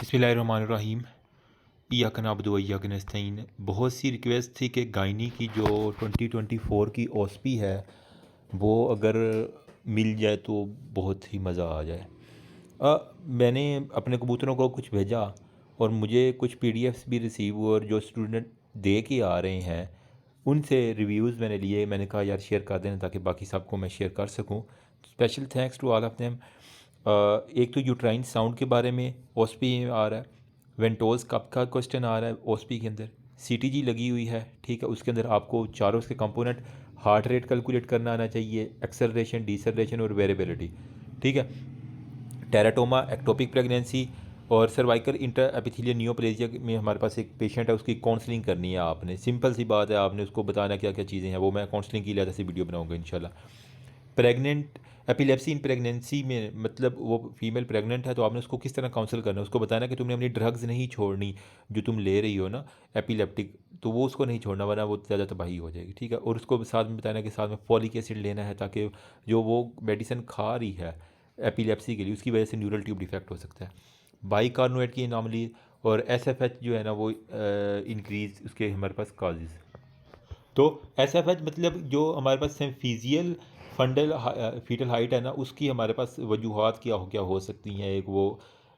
बिस्मिल्लाहिर्रहमानिर्रहीम। इय्याक नअबुदु व इय्याक नस्तईन। बहुत सी रिक्वेस्ट थी कि गायनी की जो 2024 की ओसपी है वो अगर मिल जाए तो बहुत ही मज़ा आ जाए। मैंने अपने कबूतरों को कुछ भेजा और मुझे कुछ पीडीएफ्स भी रिसीव हुए और जो स्टूडेंट दे के आ रहे हैं उनसे रिव्यूज़ मैंने लिए। मैंने कहा यार शेयर कर देना ताकि बाकी सबको मैं शेयर कर सकूं। Special thanks to all of them. एक तो यूट्राइन साउंड के बारे में ओसपी आ रहा है। वेंटोज़ कप का क्वेश्चन आ रहा है ओसपी के अंदर। सीटीजी लगी हुई है, ठीक है। उसके अंदर आपको चारों उसके कंपोनेंट हार्ट रेट कैलकुलेट करना आना चाहिए, एक्सेलरेशन, डिसेलरेशन और वेरिएबिलिटी, ठीक है। टेराटोमा, एक्टोपिक प्रेगनेंसी और सर्वाइकल इंटर एपिथेलियल नियोप्लेजिया में हमारे पास एक पेशेंट है, उसकी काउंसलिंग करनी है। आपने सिंपल सी बात है, आपने उसको बताना क्या क्या चीज़ें हैं। वो मैं काउंसलिंग की लिहाजा से वीडियो बनाऊंगा इंशाल्लाह। प्रेग्नेंट एपिलेप्सी इन प्रेगनेंसी में, मतलब वो फीमेल प्रेग्नेंट है तो आपने उसको किस तरह काउंसिल करना है। उसको बताना कि तुमने अपनी ड्रग्स नहीं छोड़नी जो तुम ले रही हो ना एपिलेप्टिक, तो वो उसको नहीं छोड़ना वरना वो ज़्यादा तबाही हो जाएगी, ठीक है। और उसको साथ में बताना कि साथ में फॉलिक एसिड लेना है ताकि जो वो मेडिसिन खा रही है एपिलेप्सी के लिए उसकी वजह से न्यूरल ट्यूब डिफेक्ट हो सकता है। बाइकार्बोनेट की एनॉमली और एसएफएच जो है ना वो इंक्रीज उसके हमारे पास काजेज़। तो एसएफएच मतलब जो हमारे पास फिजियल फंडल फीटल हाइट है ना, उसकी हमारे पास वजूहत क्या हो सकती हैं। एक वो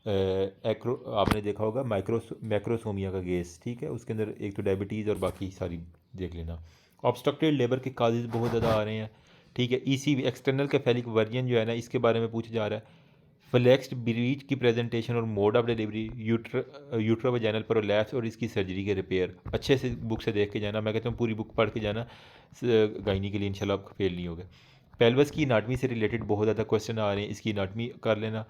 एक्रो आपने देखा होगा मैक्रोसोमिया का केस, ठीक है। उसके अंदर एक तो डायबिटीज़ और बाकी सारी देख लेना। ऑब्स्ट्रक्टेड लेबर के काजेज़ बहुत ज़्यादा आ रहे हैं, ठीक है। ईसी एक्सटर्नल कैफेलिक वर्जन जो है ना इसके बारे में पूछा जा रहा है। फ्लेक्स्ड ब्रीच की प्रेजेंटेशन और मोड ऑफ डिलीवरी, यूट्रोवैजाइनल प्रोलैप्स और इसकी सर्जरी के रिपेयर। अच्छे से बुक से देख के जाना, मैं कहता हूँ पूरी बुक पढ़ के जाना, गायनी के लिए इंशाल्लाह आपको फेल नहीं होगा। पेल्वस की एनाटमी से रिलेटेड बहुत ज़्यादा क्वेश्चन आ रहे हैं, इसकी एनाटमी कर लेना।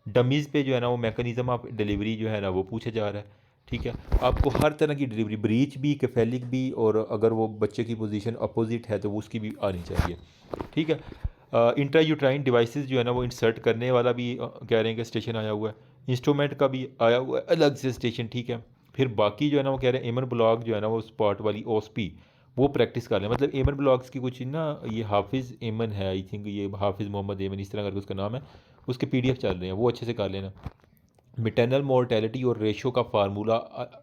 डमीज़ पे जो है ना वो मैकेनिज्म ऑफ डिलीवरी जो है ना वो पूछा जा रहा है, ठीक है। आपको हर तरह की डिलीवरी, ब्रीच भी, कैफेलिक भी, और अगर वो बच्चे की पोजीशन अपोजिट है तो वो उसकी भी आनी चाहिए, ठीक है। इंट्रा यूट्राइन डिवाइसेस जो है ना वो इंसर्ट करने वाला भी कह रहे हैं कि स्टेशन आया हुआ है। इंस्ट्रूमेंट का भी आया हुआ है अलग से स्टेशन, ठीक है। फिर बाकी जो है ना वो कह रहे हैं एमन ब्लॉक जो है ना वो स्पॉट वाली ओसपी वो प्रैक्टिस कर लें। मतलब एमन ब्लॉग्स की कुछ ना, ये हाफिज़ एमन है आई थिंक, ये हाफिज़ मोहम्मद एमन इस तरह करके उसका नाम है, उसके पीडीएफ चल रहे हैं, वो अच्छे से कर लेना। मिटरनल मोर्टेलिटी और रेशो का फार्मूला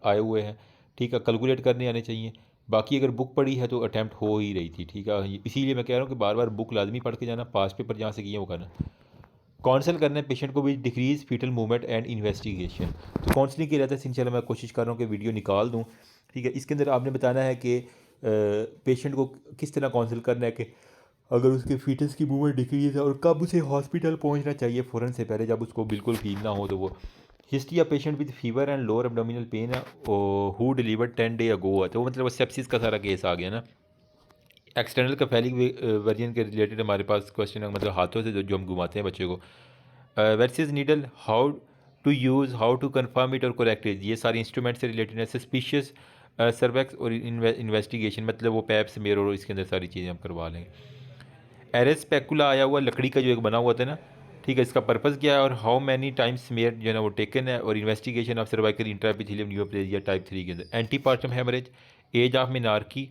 आए हुए हैं, ठीक है, कैलकुलेट करने आने चाहिए। बाकी अगर बुक पढ़ी है तो अटैम्प्ट हो ही रही थी, ठीक है। इसीलिए मैं कह रहा हूँ कि बार बार बुक लाजमी पढ़ के जाना, पास पेपर जहाँ से किए वो करना। काउंसल करना है पेशेंट को भी decrease fetal movement and investigation. तो काउंसलिंग के रहते हैं इंशाल्लाह मैं कोशिश कर रहा हूँ कि वीडियो निकाल दूँ, ठीक है। इसके अंदर आपने बताना है कि पेशेंट को किस तरह काउंसिल करना है कि अगर उसके फीटस की मूवमेंट डिक्रीज है और कब उसे हॉस्पिटल पहुंचना चाहिए फ़ौरन से पहले, जब उसको बिल्कुल फील ना हो तो वो। History of patient with fever and lower abdominal pain है, हु डिलीवर 10 डे अगो है, तो वो मतलब सेप्सिस का सारा केस आ गया ना। एक्सटर्नल कैफेलिक वर्जन के रिलेटेड हमारे पास क्वेश्चन है, मतलब हाथों से जो हम घुमाते हैं बच्चे को। Veress needle, how to use, how to confirm it और करेक्ट इट, ये सारे इंस्ट्रूमेंट से रिलेटेड है। सस्पिशियस सर्वेक्स और इन्वेस्टिगेशन, मतलब वो पैप स्मेयर और इसके अंदर सारी चीज़ें हम करवा लेंगे। एरेस स्पेकुला आया हुआ लकड़ी का जो एक बना हुआ था ना, ठीक है। इसका पर्पज़ क्या है और हाउ मैनी टाइम्स स्मेयर जो है ना वो टेकन है। और investigation of cervical intraepithelium neuroplegia type 3 के अंदर। Antepartum haemorrhage, age of menarche,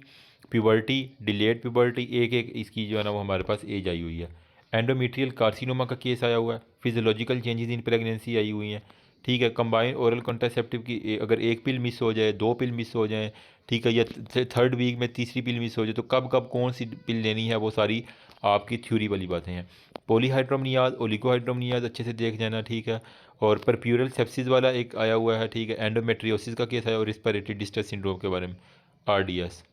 puberty, delayed puberty, एक एक इसकी जो है ना वो हमारे पास एज आई हुई है। एंडोमेट्रियल कार्सिनोमा का केस आया हुआ है। फिजियोलॉजिकल चेंजेस इन प्रेगनेंसी आई हुई हैं, ठीक है। कंबाइन ओरल कॉन्ट्रासेप्टिव की अगर एक पिल मिस हो जाए, दो पिल मिस हो जाए, ठीक है, या थर्ड वीक में तीसरी पिल मिस हो जाए तो कब कब कौन सी पिल लेनी है, वो सारी आपकी थ्योरी वाली बातें हैं। पॉलीहाइड्रोमनियाज, ओलिगोहाइड्रोमनियाज अच्छे से देख जाना, ठीक है। और परप्यूरल सेप्सिस वाला एक आया हुआ है, ठीक है। एंडोमेट्रियोसिस का केस है और रिस्पिरेटरी डिस्ट्रेस सिंड्रोम के बारे में, आरडीएस।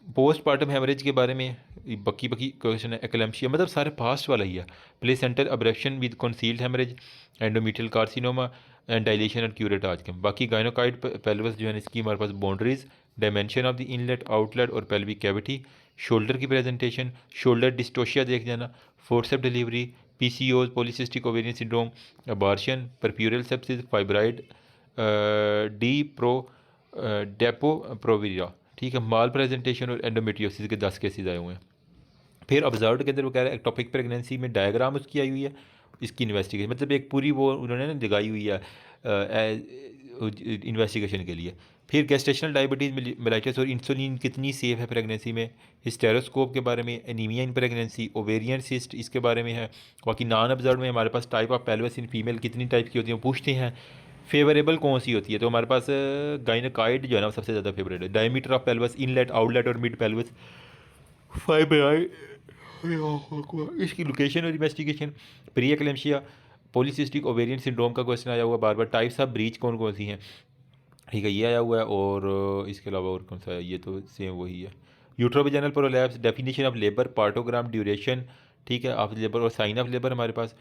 पोस्टमार्टम हेमरेज के बारे में बकी बकी क्वेश्चन है। एक्लेम्शिया मतलब सारे पास्ट वाला ही है। Placental abruption with concealed haemorrhage, endometrial carcinoma and dilation and curette आज के। बाकी गायनोकाइड पेल्विस जो है इसकी हमारे पास boundaries, dimension of the inlet outlet और पेल्विक कैविटी। शोल्डर की प्रेजेंटेशन, शोल्डर डिस्टोशिया देख जाना। Forceps delivery, PCOS, polycystic ovarian syndrome, abortion, puerperal sepsis, fibroid, D pro Depo Provera, ठीक है। माल प्रेजेंटेशन और एंडोमेट्रियोसिस के 10 केसेस आए हुए हैं। फिर ऑब्जर्व के अंदर वो कह रहा है एक्टोपिक प्रेगनेंसी में डायग्राम उसकी आई हुई है, इसकी इन्वेस्टिगेशन मतलब एक पूरी वो उन्होंने ना जगाई हुई है इन्वेस्टिगेशन के लिए। फिर गेस्टेशनल डायबिटीज़ मेलाइटिस और इंसुलिन कितनी सेफ है प्रेगनेंसी में। हिस्टेरोस्कोप के बारे में, anaemia in pregnancy, ovarian cyst इसके बारे में है। बाकी नॉन ऑब्जर्व में हमारे पास type of pelvis in female कितनी टाइप की होती है वो पूछते हैं। फेवरेबल कौन सी होती है? तो हमारे पास गाइनोकॉइड जो है ना वो सबसे ज़्यादा फेवरेट है। Diameter of pelvis, inlet, outlet और मिड पेल्विस, फाइब्राइड, इसकी लोकेशन और investigation, pre eclampsia, polycystic ovarian syndrome का क्वेश्चन आया हुआ बार बार, टाइप्स ऑफ ब्रीच कौन कौन सी हैं, ठीक है, ये आया हुआ है। और इसके अलावा और कौन सा है? ये तो सेम वही है। Uterovaginal prolapse, definition of labour, partogram, duration, ठीक है, ऑफ लेबर और साइन ऑफ लेबर हमारे पास।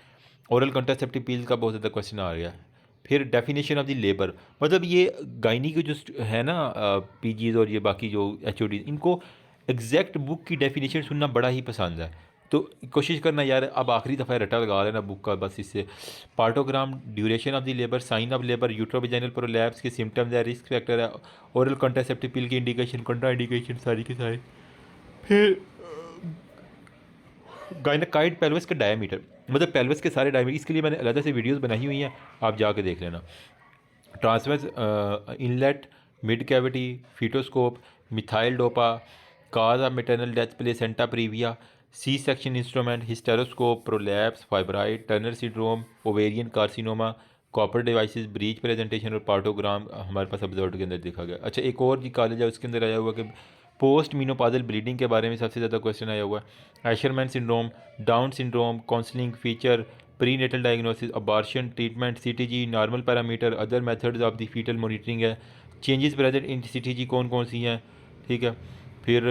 ओरल कंट्रासेप्टिव पिल्स का बहुत ज़्यादा क्वेश्चन आ गया है। फिर डेफिनेशन ऑफ द लेबर, मतलब ये गायनी के जो है ना पीजीज और ये बाकी जो एचओडी, इनको एग्जैक्ट बुक की डेफिनेशन सुनना बड़ा ही पसंद है। तो कोशिश करना यार, अब आखिरी दफ़ा रट्टा लगा लेना बुक का बस इससे। Partogram, duration of the labour, sign of labour, uterovaginal prolapse के सिम्टम्स है, रिस्क फैक्टर है, ओरल कॉन्ट्रासेप्टिव पिल की इंडिकेशन, कंट्रा इंडिकेशन, सारी के सारे। फिर गायनाकाइड पेल्विस का डायमीटर, मतलब पेल्विस के सारे डायमीटर, इसके लिए मैंने अलग से वीडियोस बनाई हुई हैं, आप जाके देख लेना। Transverse inlet, mid cavity, fetoscope, methyldopa, cause of maternal death, placenta praevia, C section instrument, hysteroscope, prolapse, fibroid, Turner syndrome, ovarian carcinoma, copper devices, breech presentation और पार्टोग्राम हमारे पास ऑब्जर्व के अंदर देखा गया। अच्छा, एक और जी कॉलेज है उसके अंदर आया हुआ कि पोस्ट मीनोपाजल ब्लीडिंग के बारे में सबसे ज़्यादा क्वेश्चन आया हुआ है। Asherman syndrome, Down syndrome, counselling feature, prenatal diagnosis, abortion treatment, CTG, normal parameter, other methods of the foetal monitoring है। चेंजेस प्रेजेंट इन सीटीजी कौन कौन सी हैं, ठीक है। फिर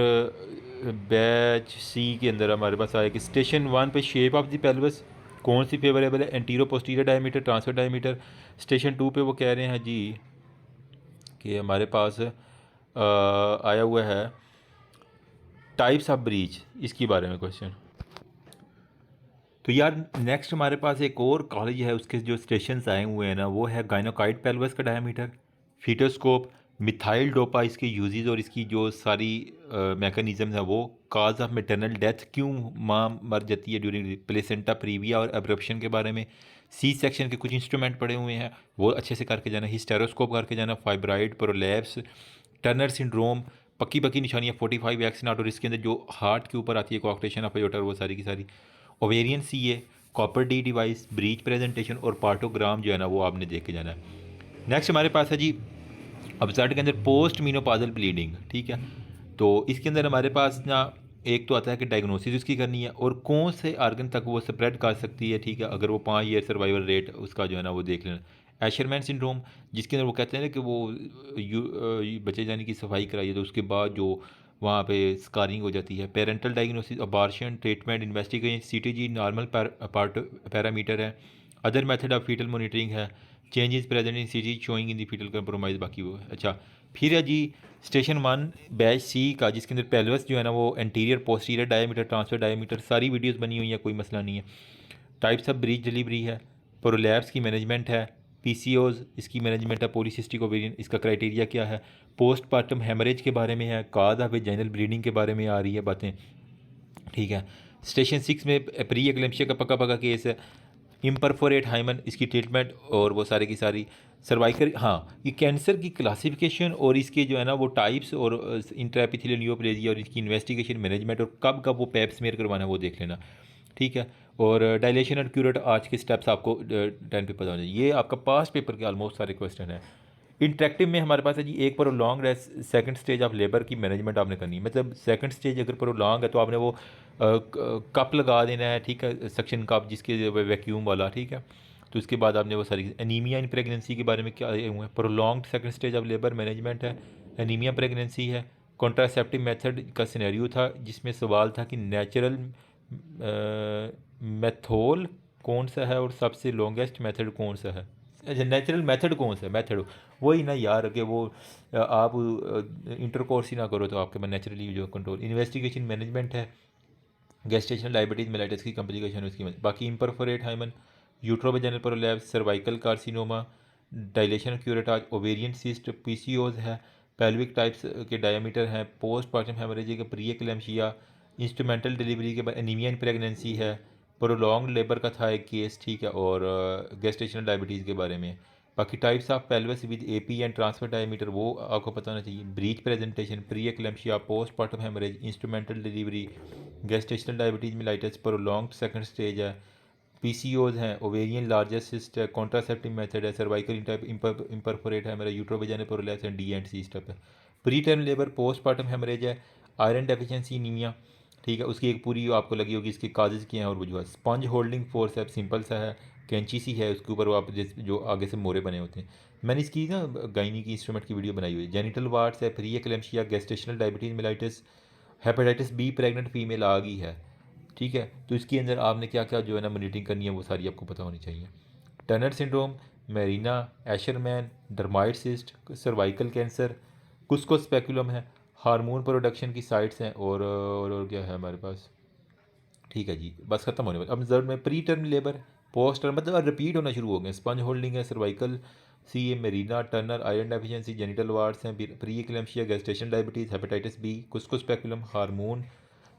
बैच सी के अंदर हमारे पास आया कि स्टेशन 1 पे शेप ऑफ द पेल्विस कौन सी फेवरेबल है, antero posterior diameter, transfer diameter. Station 2 पे वो कह रहे हैं जी कि हमारे पास आया हुआ है टाइप्स ऑफ ब्रीच, इसके बारे में क्वेश्चन। तो यार नेक्स्ट हमारे पास एक और कॉलेज है, उसके जो स्टेशंस आए हुए हैं ना वो है गायनोकॉइड पेल्विस का डायमीटर, फीटोस्कोप, मिथाइल डोपा इसके यूजेस और इसकी जो सारी मैकेनिज्म है वो, काज ऑफ मेटरनल डेथ, क्यों माँ मर जाती है ड्यूरिंग प्लेसेंटा प्रीविया और एब्रप्शन के बारे में। सी सेक्शन के कुछ इंस्ट्रूमेंट पड़े हुए हैं वो अच्छे से करके जाना, हिस्टेरोस्कोप करके जाना, फाइब्राइड, प्रोलैप्स, टर्नर सिंड्रोम, पक्की पक्की निशानियाँ 45 वैक्सीन आउट और इसके अंदर जो हार्ट के ऊपर आती है कोऑक्टेशन ऑफ एयोटा, वो सारी की सारी। Ovarian CA, copper D device, breach presentation और पार्टोग्राम जो है ना वो आपने देख के जाना है। नेक्स्ट हमारे पास है जी अपसाइड के अंदर पोस्ट मीनोपाजल ब्लीडिंग, ठीक है। तो इसके अंदर हमारे पास ना एक तो आता है कि डायग्नोसिस उसकी करनी है और कौन से आर्गन तक वो स्प्रेड कर सकती है, ठीक है। अगर वो 5 ईयर सर्वाइवल रेट उसका जो है ना वो देख लेना। एशरमैन सिंड्रोम, जिसके अंदर वो कहते हैं ना कि वो बच्चे जाने की सफाई कराइए तो उसके बाद जो वहाँ पे स्कारिंग हो जाती है। Parental diagnosis, abortion treatment, investigation, CTG normal parameter है। Other method of fetal monitoring है। Changes present in CT showing in the fetal compromise, बाकी वो है। अच्छा, फिर है जी स्टेशन 1 बैच सी का, जिसके अंदर पेल्विस जो है ना वो anterior posterior diameter, transfer diameter, सारी वीडियोस बनी हुई है, कोई मसला नहीं है। टाइप्स ऑफ ब्रीच डिलीवरी है, प्रोलैप्स की मैनेजमेंट है, पीसीओज इसकी मैनेजमेंट है, पॉलीसिस्टिक ओवेरियन इसका क्राइटेरिया क्या है, पोस्टमार्टम हेमरेज के बारे में है, काज ऑफ वेजाइनल ब्लीडिंग के बारे में आ रही है बातें, ठीक है। स्टेशन 6 में प्री एक्लेम्शिया का पक्का पक्का केस है, इम्परफोरेट हाइमन इसकी ट्रीटमेंट और वो सारी की सारी। सर्वाइकल, हाँ, ये कैंसर की क्लासिफिकेशन और इसके जो है ना वो टाइप्स और इंट्राएपिथेलियल न्यूरोप्लेजिया और इसकी इन्वेस्टिगेशन मैनेजमेंट और कब कब वो पैप स्मेयर करवाना है वो देख लेना, ठीक है। और डायलेशन और क्यूरेट आज के स्टेप्स आपको 10 पे पता होना चाहिए। ये आपका पास्ट पेपर के ऑलमोस्ट सारे क्वेश्चन हैं। इंटरेक्टिव में हमारे पास है जी एक prolong second stage of labour की मैनेजमेंट आपने करनी है, मतलब सेकंड स्टेज अगर प्रोलॉन्ग है तो आपने वो कप लगा देना है, ठीक है, सक्शन कप जिसके वैक्यूम वाला, ठीक है। तो उसके बाद आपने वो सारी एनीमिया इन प्रेगनेंसी के बारे में क्या हुए हैं, prolong second stage of labour management है, एनीमिया प्रेगनेंसी है। कॉन्ट्रासेप्टिव मेथड का सिनेरियो था जिसमें सवाल था कि नेचुरल मेथोल कौन सा है और सबसे लॉन्गेस्ट मेथड कौन सा है। अच्छा, नेचुरल मेथड कौन सा है, मेथड वही ना यार कि वो आप इंटरकोर्स ही ना करो तो आपके पास नेचुरली जो कंट्रोल। इन्वेस्टिगेशन मैनेजमेंट है, गेस्टेशनल डायबिटीज़ मेलाइटिस की कॉम्प्लिकेशन उसकी बाकी imperforate hymen, uterovaginal prolapse, cervical carcinoma, dilation curettage, ovarian cyst, PCOS है, पेल्विक टाइप्स के डायमीटर हैं, पोस्टमार्टम हेमरेज का, प्री एक्लेम्शिया, इंस्ट्रूमेंटल डिलीवरी के बाद एनीमिया इन प्रेगनेंसी है, प्रोलॉन्ग लेबर का था एक केस, ठीक है, और गेस्टेशनल डायबिटीज़ के बारे में। बाकी types of pelvis with AP and transfer diameter वो आपको पता होना चाहिए। Breech presentation, pre eclampsia, postmortem haemorrhage, instrumental delivery, gestational diabetes mellitus, prolong second stage है, पीसीओज हैं, ओवेरियन लार्जेस्ट सिस्ट है, कॉन्ट्रासेप्टिव मेथड है, सर्वाइकल इम्परफोरेट है, मेरा यूट्रोवेजाइनल प्रोलैप्स है, डी एंड सी स्टेप है। Pre term labour, postpartum haemorrhage है, iron deficiency anaemia, ठीक है, उसकी एक पूरी आपको लगी होगी इसके काजेज़ क्या हैं और वजूहत। स्पंज होल्डिंग फोर्स है, सिंपल सा है, कैंची सी है, उसके ऊपर वो आप जो आगे से मोरे बने होते हैं। मैंने इसकी ना गायनी की इंस्ट्रूमेंट की वीडियो बनाई हुई है। जेनिटल वार्ड्स है, pre eclampsia, gestational diabetes mellitus, hepatitis B pregnant female आ गई है, ठीक है, तो इसके अंदर आपने क्या क्या जो है ना मॉनिटरिंग करनी है वो सारी आपको पता होनी चाहिए। Turner syndrome, Mirena, Asherman, dermoid cyst, cervical cancer, Cusco speculum है, हार्मोन प्रोडक्शन की साइट्स हैं और क्या है हमारे पास, ठीक है जी, बस खत्म होने वाला। अब जरूर में pre term labour, post term, मतलब रिपीट होना शुरू हो गए। स्पंज होल्डिंग है, cervical C A, Mirena, Turner, iron deficiency, genital warts हैं, pre eclampsia, gestation diabetes, hepatitis B, Cusco speculum, hormone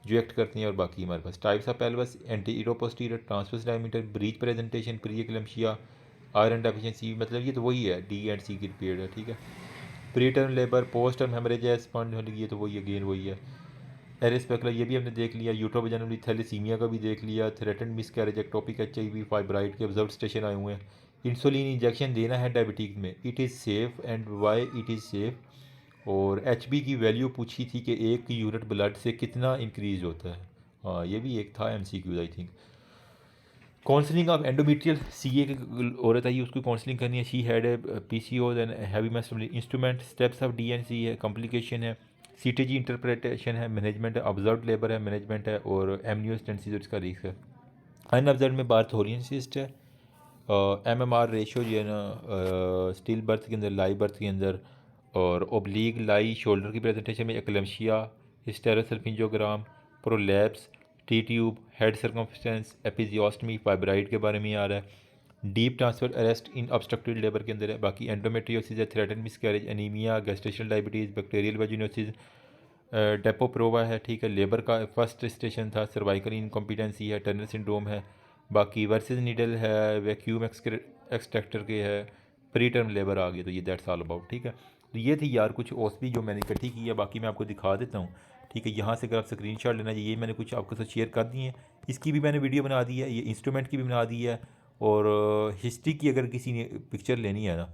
जो एक्ट करती हैं, और बाकी हमारे पास types of pelvis, anteroposterior, transverse diameter, breech presentation, pre eclampsia, iron deficiency, मतलब ये तो वही है, डी एंड सी की रिपीट है, ठीक है। Pre term labour, post term haemorrhage है, स्पंज होल्डिंग, ये तो वही अगेन वही है। एरिस्पेकुलर ये भी हमने देख लिया, यूट्रोवेजाइनल थैलेसीमिया का भी देख लिया, threatened miscarriage, ectopic HIV, fibroid के ऑब्जर्व स्टेशन आए हुए हैं। इंसुलिन इंजेक्शन देना है डायबिटीज में, it is safe and why it is safe. और एचबी की वैल्यू पूछी थी कि 1 यूनिट ब्लड से कितना इंक्रीज होता है, हाँ ये भी एक था MCQ I think. Counselling of endometrial CA की औरत आई, उसको काउंसलिंग करनी है, she had a PCOS and heavy मेस्टोमेटिक इंस्ट्रूमेंट, स्टेप्स ऑफ डीएनसी है, कॉम्प्लिकेशन है, सीटीजी इंटरप्रिटेशन है, मैनेजमेंट है, ऑब्जर्व लेबर है, मैनेजमेंट है, और एमनियोस्टेंसिस और इसका रिस्क है। अनऑब्जर्व में बार्थोरियन सिस्ट है, एमएमआर रेशो जो है ना स्टिल बर्थ के अंदर, लाइव बर्थ के अंदर, और ओब्लीग लाई शोल्डर की प्रेजेंटेशन में eclampsia, hysterosalpingogram, prolapse, T tube, head circumference, episiotomy, fibroid के बारे में आ रहा है। Deep transverse arrest in obstructive labour के अंदर है। बाकी एंडोमेट्रियोसिस है, threatened miscarriage, anaemia, gestational diabetes, bacterial vaginosis, Depo Provera है, ठीक है, लेबर का फर्स्ट स्टेशन था, सर्वाइकल इनकॉम्पिटेंसी है, टर्नर सिंड्रोम है, बाकी वर्सेस नीडल है, वैक्यूम एक्सट्रैक्टर के है, प्री टर्म लेबर आ गई, तो ये दैट्स ऑल अबाउट, ठीक है। तो ये थी यार कुछ ओसपी जो मैंने इकट्ठी की है, बाकी मैं आपको दिखा देता हूँ, ठीक है, यहाँ से अगर आप स्क्रीन शॉट लेना चाहिए, ये मैंने कुछ आपके साथ शेयर कर दी है, इसकी भी मैंने वीडियो बना दी है, ये इंस्ट्रूमेंट की भी बना दी है, और हिस्ट्री की अगर किसी ने पिक्चर लेनी है ना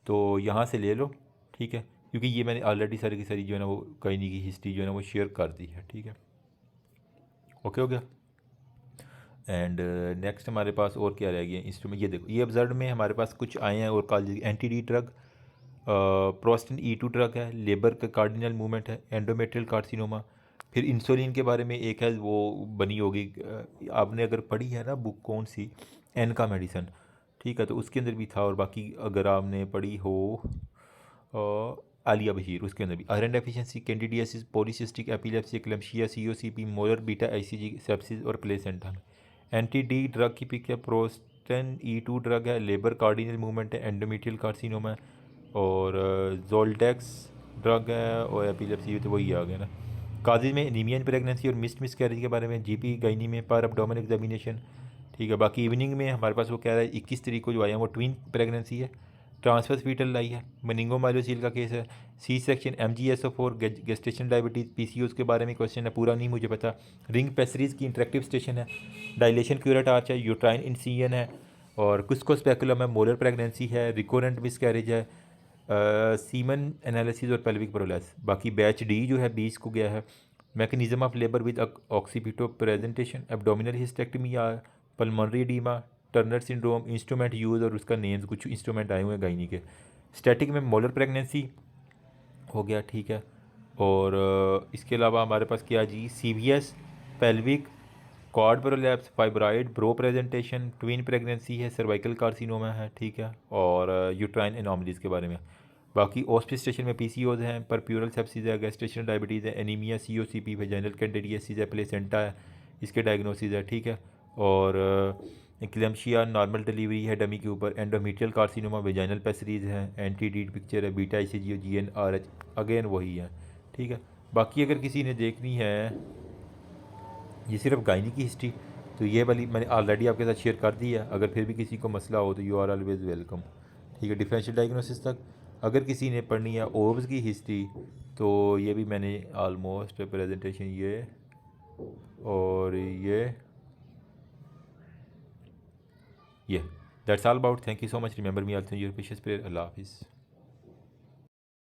तो यहाँ से ले लो, ठीक है, क्योंकि ये मैंने ऑलरेडी सारी की सारी जो है ना वो गायनी की हिस्ट्री जो है ना वो शेयर कर दी है, ठीक है, ओके हो गया। एंड नेक्स्ट हमारे पास और क्या रह गया इंस्ट्रूमेंट, ये देखो, ये ऑब्जर्व में हमारे पास कुछ आए हैं, और college anti D drug, Prostin E2 drug है, लेबर का कार्डिनल मूवमेंट है, एंडोमेट्रियल कार्सिनोमा, फिर इंसुलिन के बारे में एक है वो बनी होगी, आपने अगर पढ़ी है ना बुक कौन सी, एन का मेडिसन, ठीक है, तो उसके अंदर भी था, और बाकी अगर आपने पढ़ी हो आलिया बशीर, उसके अंदर भी iron deficiency, candidiasis, polycystic epilepsy, eclampsia, COCP, molar beta ICG, sepsis और प्लेसेंटा में। एंटी डी ड्रग की पिक है, प्रोस्टेन E2 ड्रग है, लेबर कार्डिनल मूवमेंट है, एंडोमेट्रियल कार्सिनोमा है, और जोल्डेक्स ड्रग है, और एपिलेप्सी तो वही आ गया ना। काजी में एनीमिया प्रेगनेंसी और मिस कैरेज के बारे में, जीपी गायनी में पर एब्डोमेन एग्जामिनेशन, ठीक है। बाकी इवनिंग में हमारे पास वो कह रहा है 21 तारीख को जो आया वो ट्विन प्रेगनेंसी है, ट्रांसफर फीटल लाई है, मनिंगोमाइलोसील का केस है, C section, MgSO4, gestation diabetes, PCOS के बारे में क्वेश्चन है, पूरा नहीं मुझे पता, रिंग पेसरीज की इंटरेक्टिव स्टेशन है, डायलेशन क्यूरेट आर्च है, यूट्राइन इंसियन है, और कुस्को स्पेकुलम है, मोलर प्रेगनेंसी है, रिकोरेंट मिसकैरेज है, सीमन एनालिसिस और पेल्विक प्रोलेस। बाकी बैच डी जो है 20 को गया है, mechanism of labour with occipito presentation, abdominal hysterectomy या pulmonary oedema, Turner syndrome, instrument use और उसका नेम्स, कुछ इंस्ट्रूमेंट आए हुए हैं गायनी के। स्टैटिक में मोलर प्रेगनेंसी हो गया, ठीक है, और इसके अलावा हमारे पास क्या जी, CVS, pelvic, cord prolapse, fibroid, brow presentation, twin pregnancy है, सर्वाइकल कार्सिनोमा है, ठीक है, और यूट्राइन एनोमलीज के बारे में। बाकी ओस्पी स्टेशन में PCOs हैं, परप्यूरल सेप्सिस है, गेस्टेशनल डायबिटीज़ है, एनीमिया, COCP, वेजाइनल कैंडिडियासिस है, प्लेसेंटा है, इसके डायग्नोसिस है, ठीक है, और एक्लेम्शिया नॉर्मल डिलीवरी है डमी के ऊपर, एंडोमेट्रियल कार्सिनोमा, वेजाइनल पेसरीज है, एंटी डीड पिक्चर है, बीटा ICG, GnRH अगेन वही है, ठीक है। बाकी अगर किसी ने देखनी है ये सिर्फ गायनी की हिस्ट्री, तो ये वाली मैंने ऑलरेडी आपके साथ शेयर कर दी है, अगर फिर भी किसी को मसला हो तो यू आर ऑलवेज़ वेलकम, ठीक है। डिफरेंशियल डायग्नोसिस तक अगर किसी ने पढ़नी है ओव्स की हिस्ट्री, तो ये भी मैंने आलमोस्ट प्रेजेंटेशन ये और ये Yeah, that's all about. Thank you so much. Remember me also, your precious prayer. Allah Hafiz.